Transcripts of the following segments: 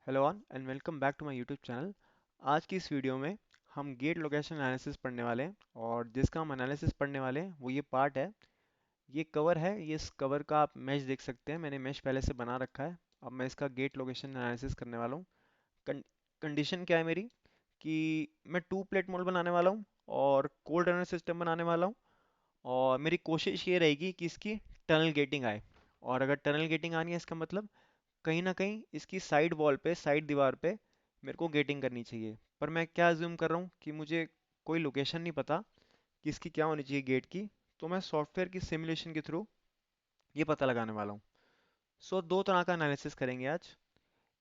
Hello on and welcome back to my YouTube channel. आज की इस वीडियो में हम गेट लोकेशन एनालिसिस पढ़ने वाले हैं और जिसका हम एनालिसिस पढ़ने वाले हैं वो ये पार्ट है। ये कवर है, ये इस कवर का आप मैश देख सकते हैं, मैंने मैश पहले से बना रखा है। अब मैं इसका गेट लोकेशन एनालिसिस करने वाला हूँ। कंडीशन क्या है मेरी कि मैं टू प्लेट मोल्ड बनाने वाला हूँ और कोल्ड रनर सिस्टम बनाने वाला हूँ। और मेरी कोशिश ये रहेगी कि इसकी टनल गेटिंग आए। और अगर टनल गेटिंग आनी है इसका मतलब कहीं ना कहीं इसकी साइड वॉल पे, साइड दीवार पे मेरे को गेटिंग करनी चाहिए। पर मैं क्या अज्यूम कर रहा हूँ कि मुझे कोई लोकेशन नहीं पता कि इसकी क्या होनी चाहिए गेट की। तो मैं सॉफ्टवेयर की सिमुलेशन के थ्रू ये पता लगाने वाला हूँ। सो दो तरह का एनालिसिस करेंगे आज।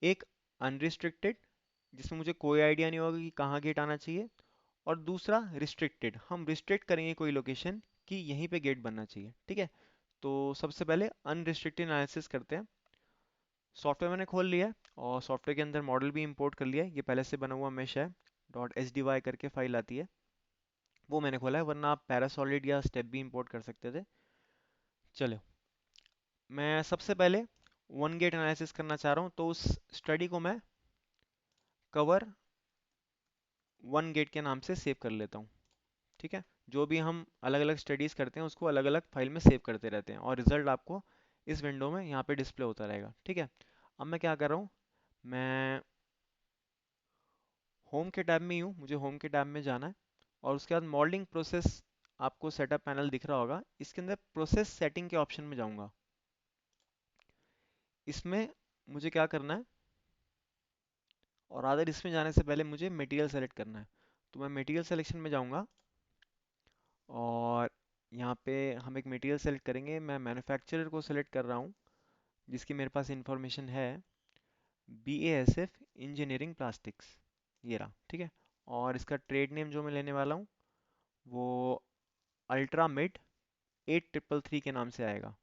एक अनरिस्ट्रिक्टेड, जिसमें मुझे कोई आइडिया नहीं होगा कि कहाँ गेट आना चाहिए। और दूसरा रिस्ट्रिक्टेड, हम रिस्ट्रिक्ट करेंगे कोई लोकेशन कि यहीं पे गेट बनना चाहिए। ठीक है, तो सबसे पहले अनरिस्ट्रिक्टेड एनालिसिस करते हैं। सॉफ्टवेयर मैंने खोल लिया है और सॉफ्टवेयर के अंदर मॉडल भी इंपोर्ट कर लिया है। ये पहले से बना हुआ मेश है, डॉट एच डी वाई करके फाइल आती है, वो मैंने खोला है, वरना आप पैरासॉलिड या स्टेप भी इंपोर्ट कर सकते थे। चलो, मैं सबसे पहले वन गेट एनालिसिस करना चाह रहा हूँ, तो उस स्टडी को मैं कवर वन गेट के नाम से सेव कर लेता हूँ। ठीक है, जो भी हम अलग अलग स्टडीज़ करते हैं उसको अलग अलग फाइल में सेव करते रहते हैं और रिजल्ट आपको इस विंडो में यहाँ पे डिस्प्ले होता रहेगा। ठीक है, अब मैं क्या कर रहा हूँ, मैं होम के टैब में ही हूँ, मुझे होम के टैब में जाना है। और उसके बाद मॉडलिंग प्रोसेस, आपको सेटअप पैनल दिख रहा होगा, इसके अंदर प्रोसेस सेटिंग के ऑप्शन में जाऊँगा। इसमें मुझे क्या करना है, और अदर इसमें जाने से पहले मुझे मटेरियल सेलेक्ट करना है। तो मैं मटेरियल सिलेक्शन में जाऊँगा और यहाँ पे हम एक मटेरियल सेलेक्ट करेंगे। मैं मैन्युफैक्चरर को सेलेक्ट कर रहा हूँ जिसकी मेरे पास इंफॉर्मेशन है, BASF इंजीनियरिंग प्लास्टिक्स, ये रहा। ठीक है, और इसका ट्रेड नेम जो मैं लेने वाला हूँ वो अल्ट्रा मिड 8333 के नाम से आएगा।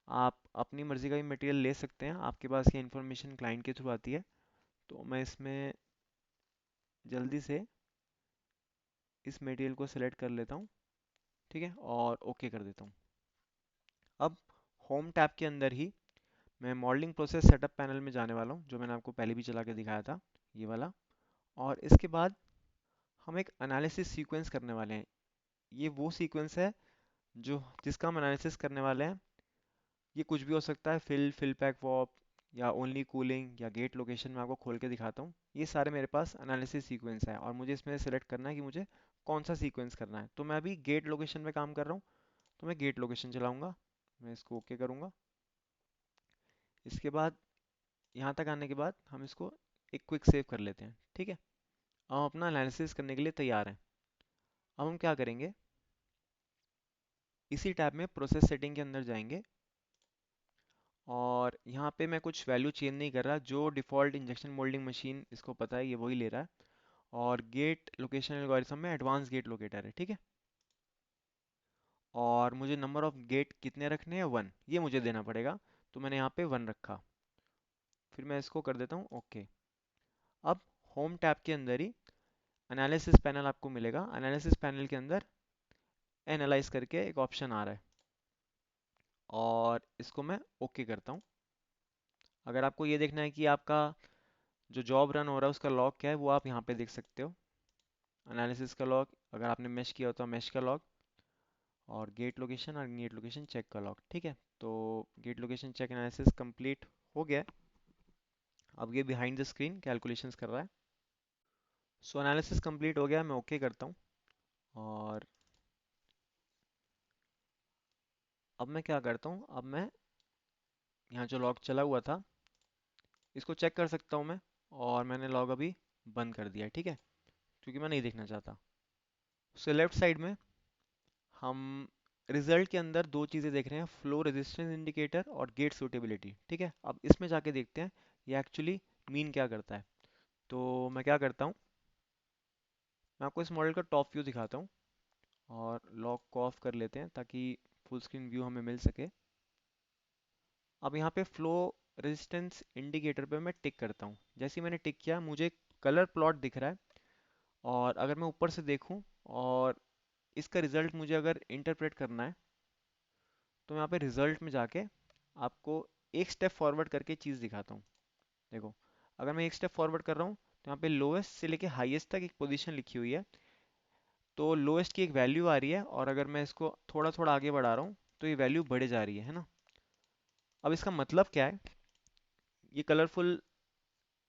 आप अपनी मर्ज़ी का भी मटेरियल ले सकते हैं, आपके पास ये इन्फॉर्मेशन क्लाइंट के थ्रू आती है। तो मैं इसमें जल्दी से इस मटेरियल को सिलेक्ट कर लेता हूँ। ठीक है, और ओके कर देता हूँ। अब होम टैब के अंदर ही मैं मॉडलिंग प्रोसेस सेटअप पैनल में जाने वाला हूँ, जो मैंने आपको पहले भी चला के दिखाया था, ये वाला। और इसके बाद हम एक एनालिसिस सीक्वेंस करने वाले हैं। ये वो सीक्वेंस है जो जिसका हम एनालिसिस करने वाले हैं। ये कुछ भी हो सकता है, फिल पैक वॉप या ओनली कूलिंग या गेट लोकेशन। मैं आपको खोल के दिखाता हूँ, ये सारे मेरे पास एनालिसिस सीक्वेंस है और मुझे इसमें सेलेक्ट करना है कि मुझे कौन सा सीक्वेंस करना है। तो मैं अभी गेट लोकेशन में काम कर रहा हूँ, तो मैं गेट लोकेशन चलाऊंगा। मैं इसको ओके करूँगा। इसके बाद यहाँ तक आने के बाद हम इसको एक क्विक सेव कर लेते हैं। ठीक है, अब हम अपना एनालिसिस करने के लिए तैयार हैं। अब हम क्या करेंगे, इसी टैब में प्रोसेस सेटिंग के अंदर जाएंगे और यहाँ पे मैं कुछ वैल्यू चेंज नहीं कर रहा, जो डिफ़ॉल्ट इंजेक्शन मोल्डिंग मशीन इसको पता है ये वही ले रहा है। और गेट लोकेशन एल्गोरिथम में एडवांस गेट लोकेटर है। ठीक है, और मुझे नंबर ऑफ गेट कितने रखने हैं, वन, ये मुझे देना पड़ेगा। तो मैंने यहाँ पे वन रखा। फिर मैं इसको कर देता हूँ ओके। अब होम टैब के अंदर ही एनालिसिस पैनल आपको मिलेगा। एनालिसिस पैनल के अंदर एनालाइज करके एक ऑप्शन आ रहा है और इसको मैं ओके करता हूँ। अगर आपको ये देखना है कि आपका जो जॉब रन हो रहा है उसका लॉग क्या है, वो आप यहाँ पे देख सकते हो। एनालिसिस का लॉग, अगर आपने मेश किया हो तो मेश का लॉग, और गेट लोकेशन चेक का लॉग। ठीक है, तो get location check analysis complete हो गया है। अब ये बिहाइंड द स्क्रीन कैलकुलेशंस कर रहा है। सो एनालिसिस कंप्लीट हो गया, मैं ओके करता हूँ। और अब मैं क्या करता हूँ, अब मैं यहाँ जो लॉग चला हुआ था इसको चेक कर सकता हूँ मैं। और मैंने लॉग अभी बंद कर दिया है। ठीक है, क्योंकि मैं नहीं देखना चाहता। उसके लेफ्ट साइड में हम रिजल्ट के अंदर दो चीज़ें देख रहे हैं, फ्लो रेजिस्टेंस इंडिकेटर और गेट सूटेबिलिटी। ठीक है, अब इसमें जाके देखते हैं ये एक्चुअली मीन क्या करता है। तो मैं क्या करता हूँ, मैं आपको इस मॉडल का टॉप व्यू दिखाता हूँ और लॉक को ऑफ कर लेते हैं ताकि फुल स्क्रीन व्यू हमें मिल सके। अब यहाँ पे फ्लो रेजिस्टेंस इंडिकेटर पे मैं टिक करता हूँ। जैसे ही मैंने टिक किया मुझे कलर प्लॉट दिख रहा है। और अगर मैं ऊपर से देखूँ और इसका रिजल्ट मुझे अगर इंटरप्रेट करना है, तो मैं यहाँ पे रिजल्ट में जाके आपको एक स्टेप फॉरवर्ड करके चीज़ दिखाता हूँ। देखो, अगर मैं एक स्टेप फॉरवर्ड कर रहा हूँ तो यहाँ पे लोएस्ट से लेके हाईएस्ट तक एक पोजीशन लिखी हुई है, तो लोएस्ट की एक वैल्यू आ रही है, और अगर मैं इसको थोड़ा थोड़ा आगे बढ़ा रहा हूँ तो ये वैल्यू बढ़े जा रही है ना। अब इसका मतलब क्या है, ये कलरफुल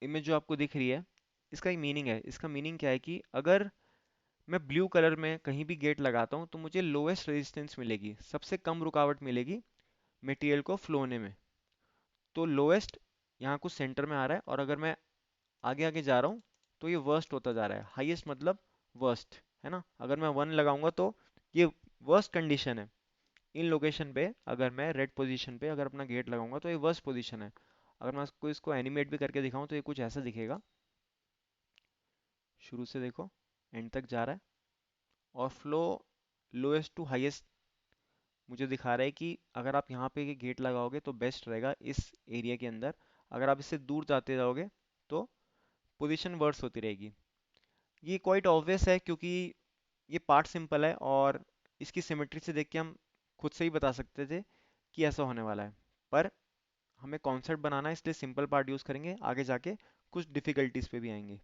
इमेज जो आपको दिख रही है, इसका एक मीनिंग है। इसका मीनिंग क्या है कि अगर मैं ब्लू कलर में कहीं भी गेट लगाता हूँ तो मुझे लोएस्ट रेजिस्टेंस मिलेगी, सबसे कम रुकावट मिलेगी मटेरियल को फ्लो होने में। तो लोएस्ट यहाँ कुछ सेंटर में आ रहा है, और अगर मैं आगे आगे जा रहा हूँ तो ये वर्स्ट होता जा रहा है। हाईएस्ट मतलब वर्स्ट, है ना। अगर मैं 1 लगाऊंगा तो ये वर्स्ट कंडीशन है। इन लोकेशन पे अगर मैं रेड पोजीशन पे अगर अपना गेट लगाऊंगा तो ये वर्स्ट पोजीशन है। अगर मैं इसको एनिमेट भी करके दिखाऊं तो ये कुछ ऐसा दिखेगा। शुरू से देखो, एंड तक जा रहा है, और फ्लो लोएस्ट टू हाईएस्ट मुझे दिखा रहा है कि अगर आप यहाँ पे गेट लगाओगे तो बेस्ट रहेगा इस एरिया के अंदर। अगर आप इससे दूर जाते जाओगे तो पोजीशन वर्स होती रहेगी। ये क्वाइट ऑब्वियस है, क्योंकि ये पार्ट सिंपल है, और इसकी सिमेट्री से देख के हम खुद से ही बता सकते थे कि ऐसा होने वाला है। पर हमें कॉन्सेप्ट बनाना है, इसलिए सिंपल पार्ट यूज़ करेंगे, आगे जाके कुछ डिफ़िकल्टीज पे भी आएंगे।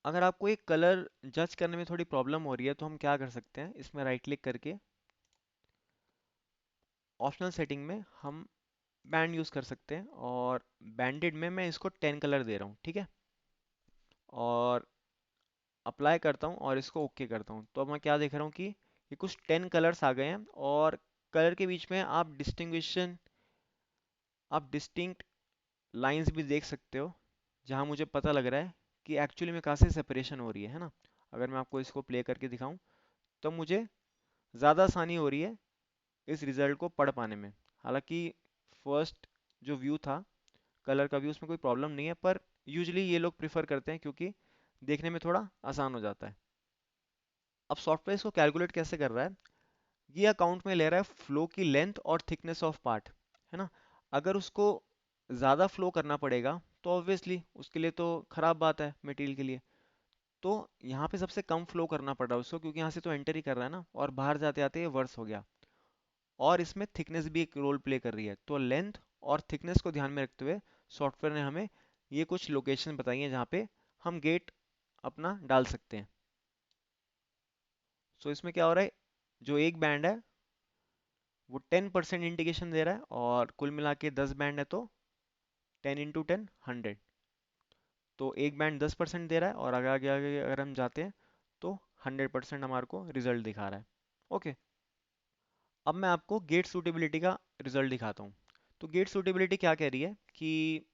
अगर आपको एक कलर जज करने में थोड़ी प्रॉब्लम हो रही है तो हम क्या कर सकते हैं, इसमें राइट क्लिक करके ऑप्शनल सेटिंग में हम बैंड यूज़ कर सकते हैं, और बैंडेड में मैं इसको 10 कलर दे रहा हूँ, ठीक है। और अप्लाई करता हूँ और इसको ओके करता हूँ, तो अब मैं क्या देख रहा हूँ कि ये कुछ 10 कलर्स आ गए हैं, और कलर के बीच में आप डिस्टिंक्ट लाइंस भी देख सकते हो, जहाँ मुझे पता लग रहा है कि एक्चुअली में कहाँ से सेपरेशन हो रही है ना। अगर मैं आपको इसको प्ले करके दिखाऊं तो मुझे ज़्यादा आसानी हो रही है इस रिजल्ट को पढ़ पाने में। हालांकि फर्स्ट जो व्यू था कलर का व्यू, उसमें कोई प्रॉब्लम नहीं है, पर यूजली ये लोग प्रिफर करते हैं क्योंकि देखने में थोड़ा आसान हो जाता है। अब सॉफ्टवेयर इसको कैलकुलेट कैसे कर रहा है, ये अकाउंट में ले रहा है फ्लो की लेंथ और थिकनेस ऑफ पार्ट, है ना। अगर उसको ज़्यादा फ्लो करना पड़ेगा तो ऑब्वियसली उसके लिए तो ख़राब बात है मटेरियल के लिए। तो यहाँ पे सबसे कम फ्लो करना पड़ रहा है उसको, क्योंकि यहाँ से तो एंटर ही कर रहा है ना, और बाहर जाते आते ये वर्स हो गया। और इसमें थिकनेस भी एक रोल प्ले कर रही है, तो लेंथ और थिकनेस को ध्यान में रखते हुए सॉफ्टवेयर ने हमें ये कुछ लोकेशन बताई हैं जहाँ पे हम गेट अपना डाल सकते हैं। सो इसमें क्या हो रहा है, जो एक बैंड है वो 10% इंडिकेशन दे रहा है, और कुल मिला के 10 बैंड है तो 10 × 10 100। तो एक बैंड 10% दे रहा है, और आगे आगे आगे अगर हम जाते हैं तो 100% हमारे को रिजल्ट दिखा रहा है। ओके। अब मैं आपको गेट सूटेबिलिटी का रिजल्ट दिखाता हूँ। तो गेट सूटेबिलिटी क्या कह रही है कि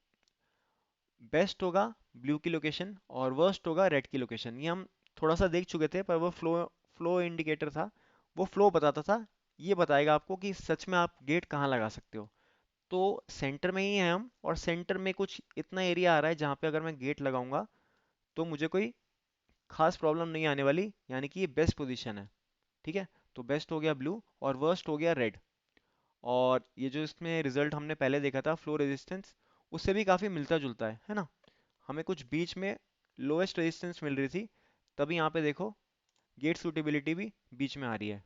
बेस्ट होगा ब्लू की लोकेशन और वर्स्ट होगा रेड की लोकेशन। ये हम थोड़ा सा देख चुके थे, पर वो फ्लो इंडिकेटर था, वो फ्लो बताता था। ये बताएगा आपको कि सच में आप गेट कहाँ लगा सकते हो। तो सेंटर में ही है हम, और सेंटर में कुछ इतना एरिया आ रहा है जहाँ पे अगर मैं गेट लगाऊंगा तो मुझे कोई खास प्रॉब्लम नहीं आने वाली, यानी कि ये बेस्ट पोजीशन है। ठीक है। तो बेस्ट हो गया ब्लू और वर्स्ट हो गया रेड। और ये जो इसमें रिजल्ट हमने पहले देखा था फ्लो रेजिस्टेंस, उससे भी काफ़ी मिलता जुलता है ना। हमें कुछ बीच में लोएस्ट रेजिस्टेंस मिल रही थी, तभी यहाँ पे देखो गेट सूटेबिलिटी भी बीच में आ रही है।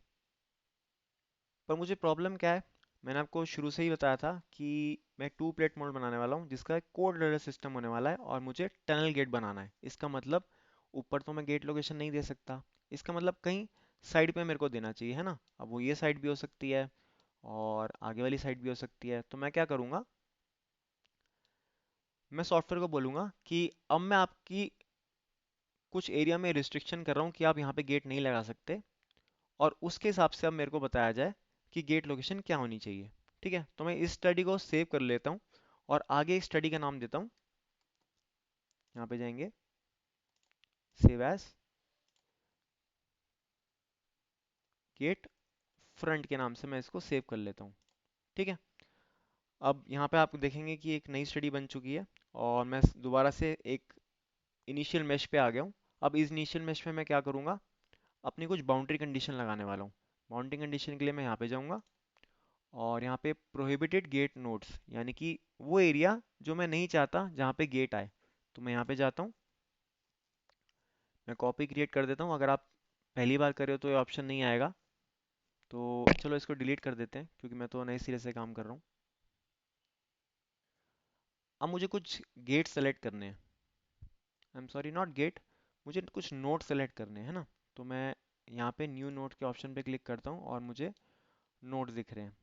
पर मुझे प्रॉब्लम क्या है, मैंने आपको शुरू से ही बताया था कि मैं 2 प्लेट मोड बनाने वाला हूँ जिसका एक कोड रेडर सिस्टम होने वाला है, और मुझे टनल गेट बनाना है। इसका मतलब ऊपर तो मैं गेट लोकेशन नहीं दे सकता, इसका मतलब कहीं साइड पे मेरे को देना चाहिए, है ना। अब वो ये साइड भी हो सकती है और आगे वाली साइड भी हो सकती है। तो मैं क्या करूँगा, मैं सॉफ्टवेयर को बोलूँगा कि अब मैं आपकी कुछ एरिया में रिस्ट्रिक्शन कर रहा हूँ कि आप यहाँ पे गेट नहीं लगा सकते, और उसके हिसाब से अब मेरे को बताया जाए कि गेट लोकेशन क्या होनी चाहिए। ठीक है। तो मैं इस स्टडी को सेव कर लेता हूँ, और आगे इस स्टडी का नाम देता हूँ, यहाँ पे जाएंगे सेव एज गेट फ्रंट के नाम से मैं इसको सेव कर लेता हूँ। ठीक है। अब यहाँ पे आप देखेंगे कि एक नई स्टडी बन चुकी है, और मैं दोबारा से एक इनिशियल मेश पे आ गया हूँ। अब इस इनिशियल मेश में मैं क्या करूँगा, अपनी कुछ बाउंड्री कंडीशन लगाने वाला हूँ। बाउंड्री कंडीशन के लिए मैं यहाँ पे जाऊँगा, और यहाँ पे प्रोहिबिटेड गेट नोड्स, यानी कि वो एरिया जो मैं नहीं चाहता जहाँ पे गेट आए, तो मैं यहाँ पे जाता हूँ, मैं कॉपी क्रिएट कर देता हूँ। अगर आप पहली बार कर रहे हो तो ये ऑप्शन नहीं आएगा, तो चलो इसको डिलीट कर देते हैं क्योंकि मैं तो नए सिरे से काम कर रहा हूँ। अब मुझे कुछ गेट सेलेक्ट करने हैं, I am sorry not gate, मुझे कुछ नोट सेलेक्ट करने हैं, है ना। तो मैं यहाँ पे न्यू नोट के ऑप्शन पे क्लिक करता हूँ और मुझे नोट दिख रहे हैं।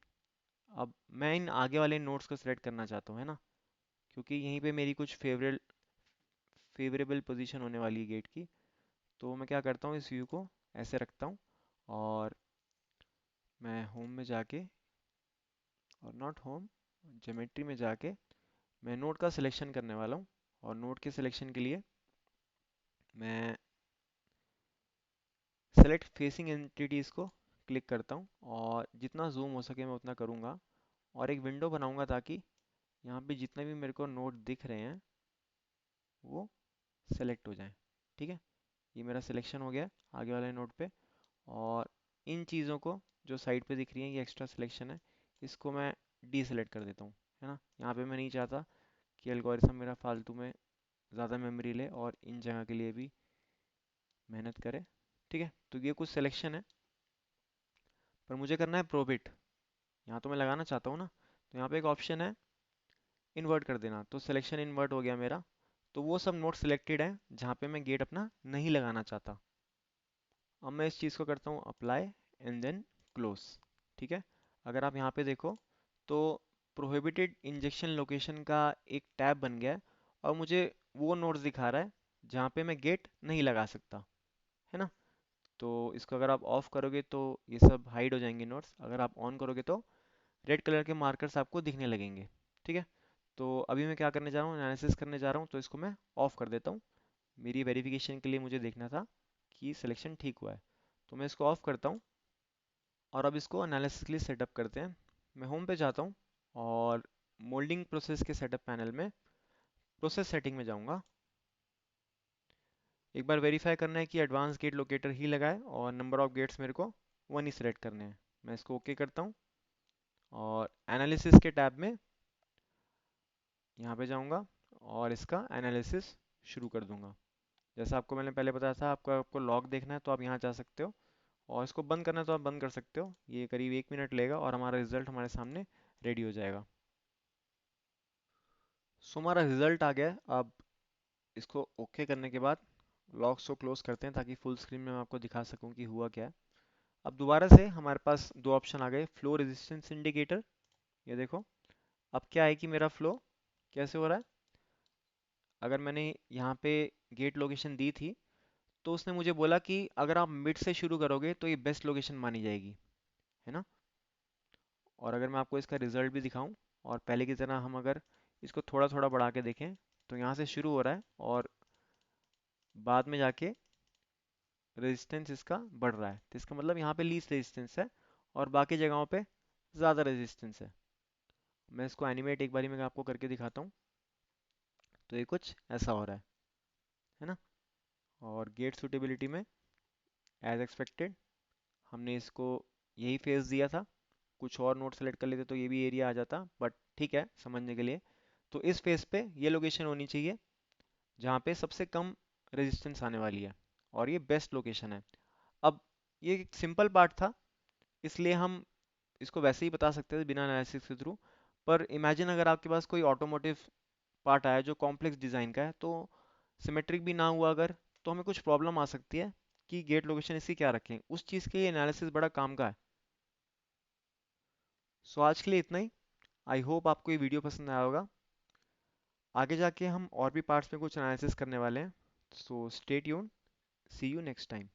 अब मैं इन आगे वाले नोट्स को सिलेक्ट करना चाहता हूँ, है ना, क्योंकि यहीं पे मेरी कुछ फेवरेबल पोजीशन होने वाली है गेट की। तो मैं क्या करता हूँ, इस व्यू को ऐसे रखता हूँ और मैं होम में जाके, और नॉट होम, ज्योमेट्री में जाके मैं नोड का सिलेक्शन करने वाला हूँ। और नोड के सिलेक्शन के लिए मैं सेलेक्ट फेसिंग एंटिटीज़ को क्लिक करता हूँ और जितना जूम हो सके मैं उतना करूँगा और एक विंडो बनाऊँगा ताकि यहाँ पे जितने भी मेरे को नोड दिख रहे हैं वो सेलेक्ट हो जाएं। ठीक है, ये मेरा सिलेक्शन हो गया आगे वाले नोड पे। और इन चीज़ों को जो साइड पे दिख रही हैं ये एक्स्ट्रा सिलेक्शन है, इसको मैं डी सेलेक्ट कर देता हूँ, है ना। यहाँ पे मैं नहीं चाहता कि एल्गोरिथम मेरा फालतू में ज़्यादा मेमोरी ले और इन जगह के लिए भी मेहनत करे। ठीक है, तो ये कुछ सिलेक्शन है, पर मुझे करना है प्रोबिट। यहाँ तो मैं लगाना चाहता हूँ ना, तो यहाँ पे एक ऑप्शन है इन्वर्ट कर देना, तो सिलेक्शन इन्वर्ट हो गया मेरा। तो वो सब नोट सिलेक्टेड है जहाँ पे मैं गेट अपना नहीं लगाना चाहता। अब मैं इस चीज़ को करता हूँ अप्लाई एंड देन क्लोज। ठीक है, अगर आप यहाँ पे देखो तो प्रोहिबिटेड इंजेक्शन लोकेशन का एक टैब बन गया है और मुझे वो नोट्स दिखा रहा है जहाँ पे मैं गेट नहीं लगा सकता, है ना। तो इसको अगर आप ऑफ करोगे तो ये सब हाइड हो जाएंगे नोट्स, अगर आप ऑन करोगे तो रेड कलर के मार्कर्स आपको दिखने लगेंगे। ठीक है, तो अभी मैं क्या करने जा रहा हूँ, एनालिसिस करने जा रहा हूँ, तो इसको मैं ऑफ कर देता हूँ। मेरी वेरिफिकेशन के लिए मुझे देखना था कि सिलेक्शन ठीक हुआ है, तो मैं इसको ऑफ करता हूँ। और अब इसको एनालिसिस के लिए सेटअप करते हैं। मैं होम पे जाता हूँ और मोल्डिंग प्रोसेस के सेटअप पैनल में प्रोसेस सेटिंग में जाऊँगा। एक बार वेरीफाई करना है कि एडवांस गेट लोकेटर ही लगा है और नंबर ऑफ गेट्स मेरे को 1 ही सिलेक्ट करने हैं। मैं इसको ओके करता हूँ और एनालिसिस के टैब में यहाँ पे जाऊँगा और इसका एनालिसिस शुरू कर दूँगा। जैसा आपको मैंने पहले बताया था, आपको लॉग देखना है तो आप यहाँ जा सकते हो, और इसको बंद करना है तो आप बंद कर सकते हो। ये करीब 1 मिनट लेगा और हमारा रिजल्ट हमारे सामने रेडी हो जाएगा। सो हमारा रिजल्ट आ गया है। अब इसको ओके करने के बाद लॉग्स को क्लोज करते हैं ताकि फुल स्क्रीन में मैं आपको दिखा सकूं कि हुआ क्या है। अब दोबारा से हमारे पास दो ऑप्शन आ गए, फ्लो रेजिस्टेंस इंडिकेटर। ये देखो, अब क्या है कि मेरा फ्लो कैसे हो रहा है। अगर मैंने यहाँ पे गेट लोकेशन दी थी तो उसने मुझे बोला कि अगर आप मिड से शुरू करोगे तो ये बेस्ट लोकेशन मानी जाएगी, है ना। और अगर मैं आपको इसका रिजल्ट भी दिखाऊं और पहले की तरह हम अगर इसको थोड़ा थोड़ा बढ़ा के देखें तो यहाँ से शुरू हो रहा है और बाद में जाके रेजिस्टेंस इसका बढ़ रहा है, तो इसका मतलब यहाँ पे लीस्ट रेजिस्टेंस है और बाकी जगहों पे ज़्यादा रेजिस्टेंस है। मैं इसको एनिमेट एक बारी में आपको करके दिखाता हूँ, तो ये कुछ ऐसा हो रहा है ना। और गेट सुटेबिलिटी में एज एक्सपेक्टेड हमने इसको यही फेस दिया था, कुछ और नोट सेलेक्ट कर लेते तो ये भी एरिया आ जाता, बट ठीक है समझने के लिए। तो इस फेस पे ये लोकेशन होनी चाहिए जहाँ पे सबसे कम रेजिस्टेंस आने वाली है और ये बेस्ट लोकेशन है। अब ये एक सिंपल पार्ट था, इसलिए हम इसको वैसे ही बता सकते थे बिना एनालिसिस के थ्रू। पर इमेजिन अगर आपके पास कोई ऑटोमोटिव पार्ट आया जो कॉम्प्लेक्स डिज़ाइन का है, तो सिमेट्रिक भी ना हुआ अगर, तो हमें कुछ प्रॉब्लम आ सकती है कि गेट लोकेशन इसकी क्या रखें, उस चीज़ के लिए एनालिसिस बड़ा काम का है। सो आज के लिए इतना ही। आई होप आपको ये वीडियो पसंद आया होगा। आगे जाके हम और भी पार्ट्स में कुछ एनालिसिस करने वाले हैं। So stay tune, see you next time.